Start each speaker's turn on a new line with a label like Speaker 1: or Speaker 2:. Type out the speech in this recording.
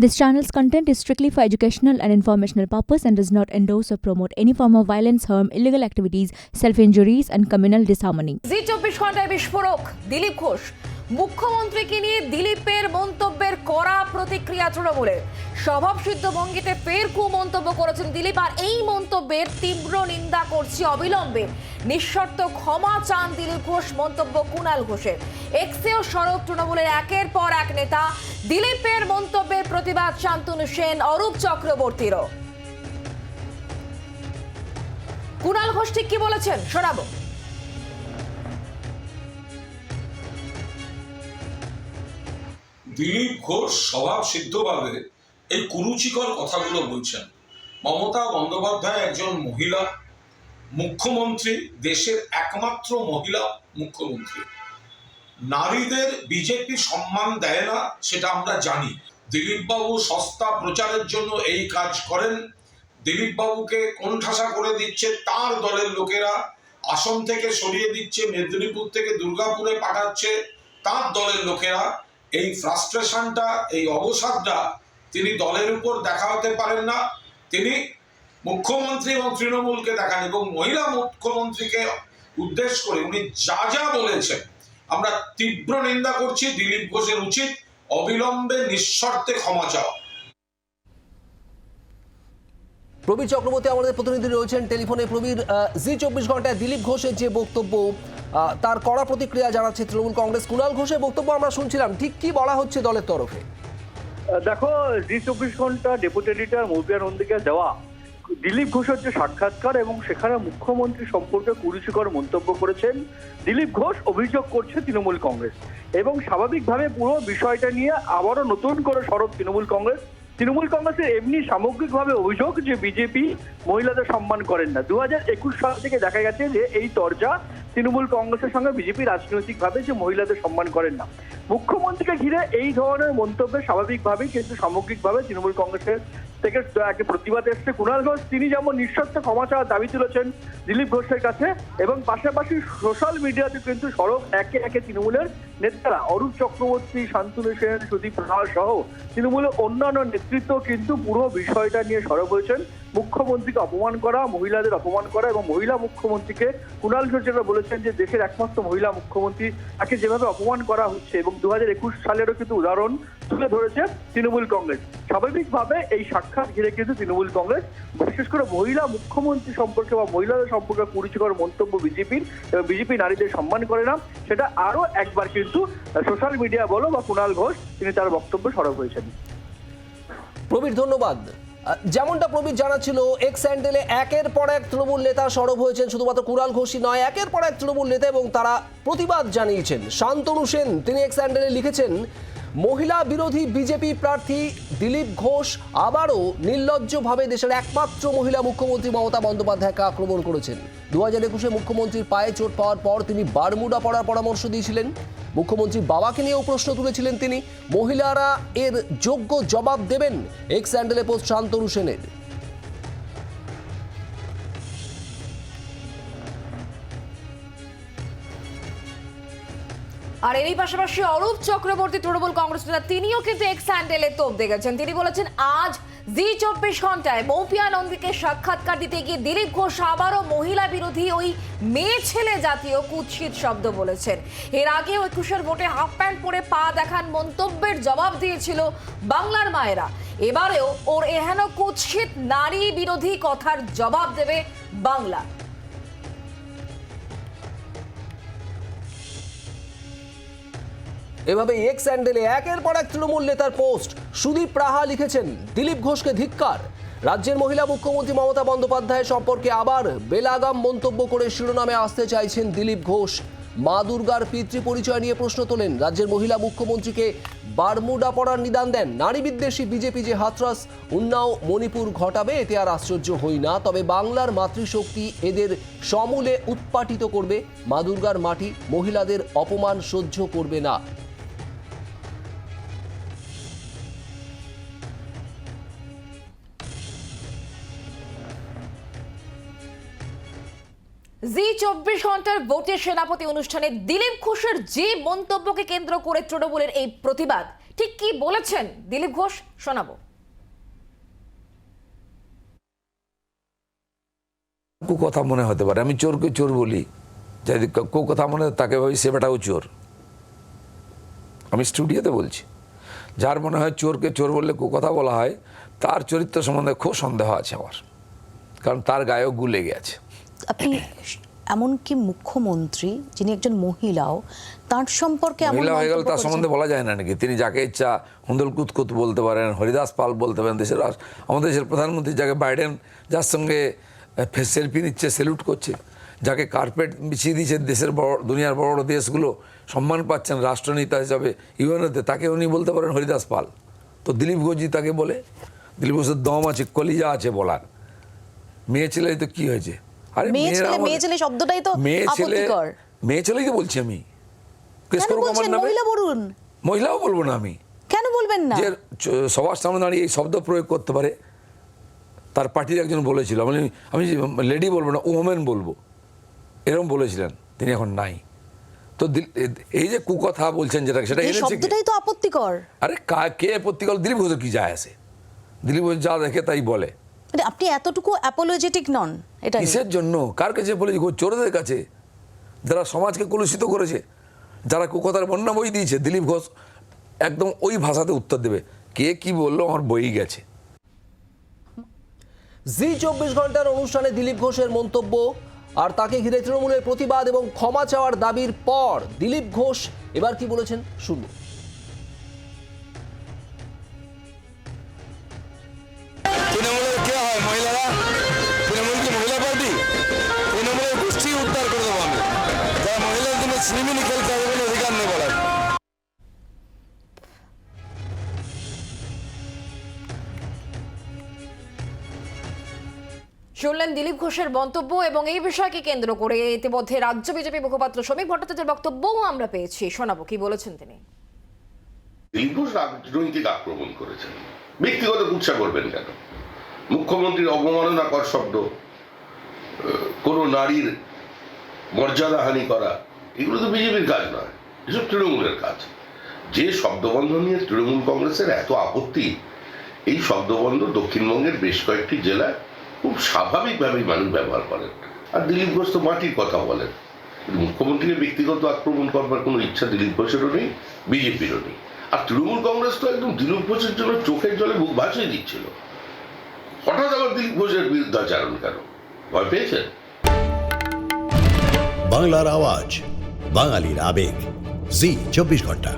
Speaker 1: This channel's content is strictly for educational and informational purpose and does not endorse or promote any form of violence, harm, illegal activities, self-injuries and communal disharmony.
Speaker 2: জি24 ঘন্টায় বিস্ফোরক দিলীপ ঘোষ মুখ্যমন্ত্রীকে নিয়ে দিলীপের মন্তব্যের কড়া প্রতিক্রিয়া তৃণমূলের। স্বভাবসিদ্ধ ভঙ্গিতে ফের মন্তব্য করেছেন দিলীপ, আর এই মন্তব্যের তীব্র নিন্দা করছে অবিলম্বে নিঃশর্ত ক্ষমা চান দিলীপ ঘোষ। মন্তব্য কুণাল ঘোষের। এক্সেও সরব তৃণমূলের একের পর এক নেতা। দিলীপের মন্তব্যের প্রতিবাদ শান্তনু সেন, অরূপ চক্রবর্তীরও। কুণাল ঘোষ ঠিক কি বলেছেন শোনাবো।
Speaker 3: দিলীপ ঘোষ স্বভাব সিদ্ধভাবে এই কুরুচিকর কথাগুলো বলছেন। মমতা বন্দ্যোপাধ্যায় একজন মহিলা মুখ্যমন্ত্রী, দেশের একমাত্র মহিলা মুখ্যমন্ত্রী। নারীদের বিজেপি সম্মান দেয় না, সেটা আমরা জানি। দিলীপ বাবু সস্তা প্রচারের জন্য এই কাজ করেন। দিলীপ বাবুকে কোণঠাসা করে দিচ্ছে তার দলের লোকেরা, আসন থেকে সরিয়ে দিচ্ছে, মেদিনীপুর থেকে দুর্গাপুরে পাঠাচ্ছে তার দলের লোকেরা। এই ফ্রাস্ট্রেশনটা, এই অবসাদটা তিনি দলের উপর দেখাতে পারেন না। তিনি মুখ্যমন্ত্রী এবং তৃণমূলকে দেখান, এবং মহিলা মুখ্যমন্ত্রীকে উদ্দেশ্য করে উনি যা যা বলেছেন আমরা তীব্র নিন্দা করছি। দিলীপ ঘোষের উচিত অবিলম্বে নিঃশর্তে ক্ষমা চাওয়া।
Speaker 4: প্রবীর চক্রবর্তী আমাদের প্রতিনিধি রয়েছেন টেলিফোনে। প্রবীর, জি24 ঘন্টায় দিলীপ ঘোষের যে বক্তব্য, তার কড়া প্রতিক্রিয়া জানাচ্ছে তৃণমূল কংগ্রেস। কুণাল ঘোষের বক্তব্য আমরা শুনছিলাম, ঠিক কি বলা হচ্ছে দলের তরফে?
Speaker 5: দেখো, জি24 ঘন্টা ডেপুটি এডিটর মৌপিয়া নন্দীকে দেওয়া দিলীপ ঘোষের যে সাক্ষাৎকার, এবং সেখানে মুখ্যমন্ত্রী সম্পর্কে কুরুচিকর মন্তব্য করেছেন দিলীপ ঘোষ। অভিযোগ করছে তৃণমূল কংগ্রেস, এবং স্বাভাবিকভাবে পুরো বিষয়টা নিয়ে আবারও নতুন করে সরব তৃণমূল কংগ্রেস। তৃণমূল কংগ্রেসের এমনি সামগ্রিকভাবে অভিযোগ যে বিজেপি মহিলাদের সম্মান করেন না। 2021 সাল থেকে দেখা গেছে যে এই তরজা তৃণমূল কংগ্রেসের সঙ্গে বিজেপি রাজনৈতিকভাবে যে মহিলাদের সম্মান করেন না। মুখ্যমন্ত্রীকে ঘিরে এই ধরনের মন্তব্যে স্বাভাবিকভাবেই কিন্তু সামগ্রিকভাবে তৃণমূল কংগ্রেসের থেকে একটা প্রতিবাদ এসছে। কুণাল ঘোষ তিনি যেমন নিঃশর্ত ক্ষমা চাওয়ার দাবি তুলেছেন দিলীপ ঘোষের কাছে, এবং পাশাপাশি সোশ্যাল মিডিয়াতে কিন্তু সরব একে একে তৃণমূলের নেতারা, অরূপ চক্রবর্তী, শান্তনু সেন, সুদীপ রায় সহ তৃণমূলের অন্যান্য নেতৃত্ব কিন্তু পুরো বিষয়টা নিয়ে সরব হয়েছেন। মুখ্যমন্ত্রীকে অপমান করা, মহিলাদের অপমান করা, এবং মহিলা মুখ্যমন্ত্রীকে কুণাল ঘোষ যেটা বলেছেন যে দেশের একমাত্র মহিলা মুখ্যমন্ত্রী, তাকে যেভাবে অপমান করা হচ্ছে, এবং 2021 সালেরও কিন্তু উদাহরণ তুলে ধরেছে তৃণমূল কংগ্রেস। স্বাভাবিকভাবে এই সাক্ষাৎ ঘিরে কিন্তু তৃণমূল কংগ্রেস বিশেষ করে মহিলা মুখ্যমন্ত্রী সম্পর্কে বা মহিলাদের সম্পর্কে কুরুচিকর মন্তব্য বিজেপির, এবং বিজেপি নারীদের সম্মান করে না, সেটা আরো একবার কিন্তু সোশ্যাল মিডিয়া বলো বা কুণাল ঘোষ তিনি তার বক্তব্য সরব হয়েছেন।
Speaker 4: প্রবীর, ধন্যবাদ। যেমনটা প্রবীর জানাচ্ছিল, এক্স হ্যান্ডেলে একের পর এক তৃণমূল নেতা সরব হয়েছেন। শুধুমাত্র কুণাল ঘোষই নয়, একের পর এক তৃণমূল নেতা, এবং তারা প্রতিবাদ জানিয়েছেন। শান্তনু সেন তিনি এক্স হ্যান্ডেলে লিখেছেন, মহিলা বিরোধী বিজেপি প্রার্থী দিলীপ ঘোষ আবারও নির্লজ্জভাবে দেশের একমাত্র মহিলা মুখ্যমন্ত্রী মমতা বন্দ্যোপাধ্যায়কে আক্রমণ করেছেন। 2021-এ মুখ্যমন্ত্রীর পায়ে চোট পাওয়ার পর তিনি বারমুডা পরার পরামর্শ দিয়েছিলেন। মুখ্যমন্ত্রীর বাবাকে নিয়েও প্রশ্ন তুলেছিলেন তিনি। মহিলারা এর যোগ্য জবাব দেবেন। এক্স হ্যান্ডেলে পোস্ট শান্তনু সেনের।
Speaker 2: আর এরই পাশাপাশি অরূপ চক্রবর্তী তৃণমূল কংগ্রেস নেতা তিনিও কিন্তু এক্স হ্যান্ডেলে তোপ দেখেছেন। তিনি বলেছেন, আজ জি24 ঘন্টায় মৌপিয়া নন্দীকে সাক্ষাৎকার দিতে গিয়ে দিলীপ ঘোষ আবারও মহিলা বিরোধী ওই মেয়ে ছেলে জাতীয় কুৎসিত শব্দ বলেছেন। এর আগে 21-এর ভোটে হাফ প্যান্ট পরে পা দেখান মন্তব্যের জবাব দিয়েছিল বাংলার মায়েরা। এবারেও ওর এহেন কুৎসিত নারী বিরোধী কথার জবাব দেবে বাংলা।
Speaker 4: এভাবে এক্স হ্যান্ডেলে একের পর এক তৃণমূল নেতার পোস্ট। সুদীপ রাহা লিখেছেন, দিলীপ ঘোষকে ধিক্কার। রাজ্যের মহিলা মুখ্যমন্ত্রী মমতা বন্দ্যোপাধ্যায় সম্পর্কে আবার বেলাগাম মন্তব্য করে শিরোনামে আসতে চাইছেন দিলীপ ঘোষ। মা দুর্গার পিতৃ পরিচয় নিয়ে প্রশ্ন তোলেন। রাজ্যের মহিলা মুখ্যমন্ত্রীকে বারমুডা পরার নিদান দেন। নারী বিদ্বেষী বিজেপি যে হাতরাস উন্নাও মণিপুর ঘটাবে, এতে আর আশ্চর্য হই না। তবে বাংলার মাতৃশক্তি এদের সমূলে উৎপাটিত করবে। মা দুর্গার মাটি মহিলাদের অপমান সহ্য করবে না।
Speaker 2: জি24 ঘন্টার ভোটের সেনাপতি অনুষ্ঠানে দিলীপ ঘোষের যে মন্তব্যকে কেন্দ্র করে তৃণমূলের এই প্রতিবাদ, ঠিক কি বলেছেন দিলীপ ঘোষ, শোনাবো।
Speaker 6: কথা মনে হতে পারে, আমি চোরকে চোর বলি, যদি কেউ কথা মনে হয় তাকে ভাবি সে বেটাও চোর। আমি স্টুডিওতে বলছি, যার মনে হয় চোরকে চোর বললে কথা বলা হয়, তার চরিত্র সম্বন্ধে খুব সন্দেহ আছে আমার, কারণ তার গায়েও গু লেগে আছে।
Speaker 7: আপনি এমনকি মুখ্যমন্ত্রী যিনি একজন মহিলাও, তার সম্পর্কে এমন
Speaker 6: মহিলা হয়ে গেল
Speaker 7: মন্তব্য
Speaker 6: তার
Speaker 7: করেছেন।
Speaker 6: সম্বন্ধে বলা যায় না নাকি? তিনি যাকে ইচ্ছা হুন্দল কুতকুত বলতে পারেন, হরিদাস পাল বলতে পারেন। আমাদের দেশের প্রধানমন্ত্রী যাকে বাইডেন যার সঙ্গে সেলফি নিচ্ছে, সেলুট করছে, যাকে কার্পেট বিছিয়ে দিয়েছে দেশের বড় দুনিয়ার বড় বড় দেশগুলো সম্মান পাচ্ছেন রাষ্ট্রনেতা হিসাবে ইউএনওতে, তাকে উনি বলতে পারেন হরিদাস পাল। তো দিলীপ ঘোষজি তাকে বলে, দিলীপ ঘোষের দম আছে, কলিজা আছে বলার। মেয়ে ছেলে তো কি হয়েছে? আরে
Speaker 7: মেয়ে ছেলে শব্দটাই তো আপত্তিকর।
Speaker 6: মেয়ে ছেলেই তো বলছি আমি। কেস
Speaker 7: কেন
Speaker 6: করবো আমার
Speaker 7: বলছেন?
Speaker 6: নামে?
Speaker 7: মহিলা বলুন।
Speaker 6: মহিলাও বলবো না আমি।
Speaker 7: কেন বলবেন না?
Speaker 6: যে সবার সামনে দাঁড়িয়ে এই শব্দ প্রয়োগ করতে পারে, তার পার্টির একজন বলেছিল, আমি লেডি বলবো না, ওমেন বলবো, এরকম বলেছিলেন, তিনি এখন নাই। তো এই যে কুকথা বলছেন যেটা, সেটা
Speaker 7: এই
Speaker 6: এনেছে কে?
Speaker 7: শব্দটাই তো আপত্তিকর।
Speaker 6: আরে কে আপত্তিকর? দিলীপ ঘোষের কি যায় আসে? দিলীপ ঘোষ যা দেখে তাই বলে।
Speaker 7: মানে আপনি এতটুকু অ্যাপোলজেটিক নন এটা নিয়ে?
Speaker 6: কিসের জন্য? কার কাছে বলেছি? চোরদের কাছে, যারা সমাজকে কলুষিত করেছে, যারা কুকথার বন্যা বই দিয়েছে। দিলীপ ঘোষ একদম ওই ভাষাতে উত্তর দেবে। কে কি বললো আমার বই গেছে।
Speaker 4: জি 24 ঘন্টার অনুষ্ঠানে দিলীপ ঘোষের মন্তব্য আর তাকে ঘিরে তৃণমূলের প্রতিবাদ এবং ক্ষমা চাওয়ার দাবির পর দিলীপ ঘোষ এবার কি বলেছেন শুনুন।
Speaker 6: তৃণমূলের কে হয়? মহিলারা? তৃণমূল কি মহিলা পার্টি? তৃণমূলের গোষ্ঠী উদ্ধার করে দেবো আমি। যারা মহিলার জন্য ছিনিমিনি খেলতে হবে কোনো অধিকার নেই বলার।
Speaker 2: শুনলেন দিলীপ ঘোষের মন্তব্য, এবং এই বিষয়কে কেন্দ্র করে ইতিমধ্যে রাজ্য বিজেপি মুখপাত্র শ্রমিক ভট্টাচার্যের বক্তব্যও আমরা পেয়েছি, শোনাবো কি বলেছেন তিনি।
Speaker 8: দিলীপ ঘোষ রাজনৈতিক আক্রমণ করেছেন, ব্যক্তিগত কুৎসা করবেন কেন? মুখ্যমন্ত্রীর অবমাননাকর শব্দ, কোনো নারীর মর্যাদাহানি করা, এগুলো তো বিজেপির কাজ নয়, এসব তৃণমূলের কাজ। যে শব্দবন্ধ নিয়ে তৃণমূল কংগ্রেসের এত আপত্তি, এই শব্দবন্ধ দক্ষিণবঙ্গের বেশ কয়েকটি জেলায় খুব স্বাভাবিকভাবেই মানুষ ব্যবহার করেন। আর দিলীপ ঘোষ তো মাটির কথা বলেন। মুখ্যমন্ত্রীকে ব্যক্তিগত আক্রমণ করবার কোনো ইচ্ছা দিলীপ ঘোষেরও নেই, বিজেপিরও নেই। আর তৃণমূল কংগ্রেস তো একদম দিলীপ ঘোষের জন্য চোখের জলে বুক ভাসিয়ে দিচ্ছিল। হঠাৎ আবার দিলীপ ঘোষের বিরুদ্ধাচারণ কেন? ভয় পেয়েছেন?
Speaker 9: বাংলার আওয়াজ, বাঙালির আবেগ, জি 24 ঘন্টা।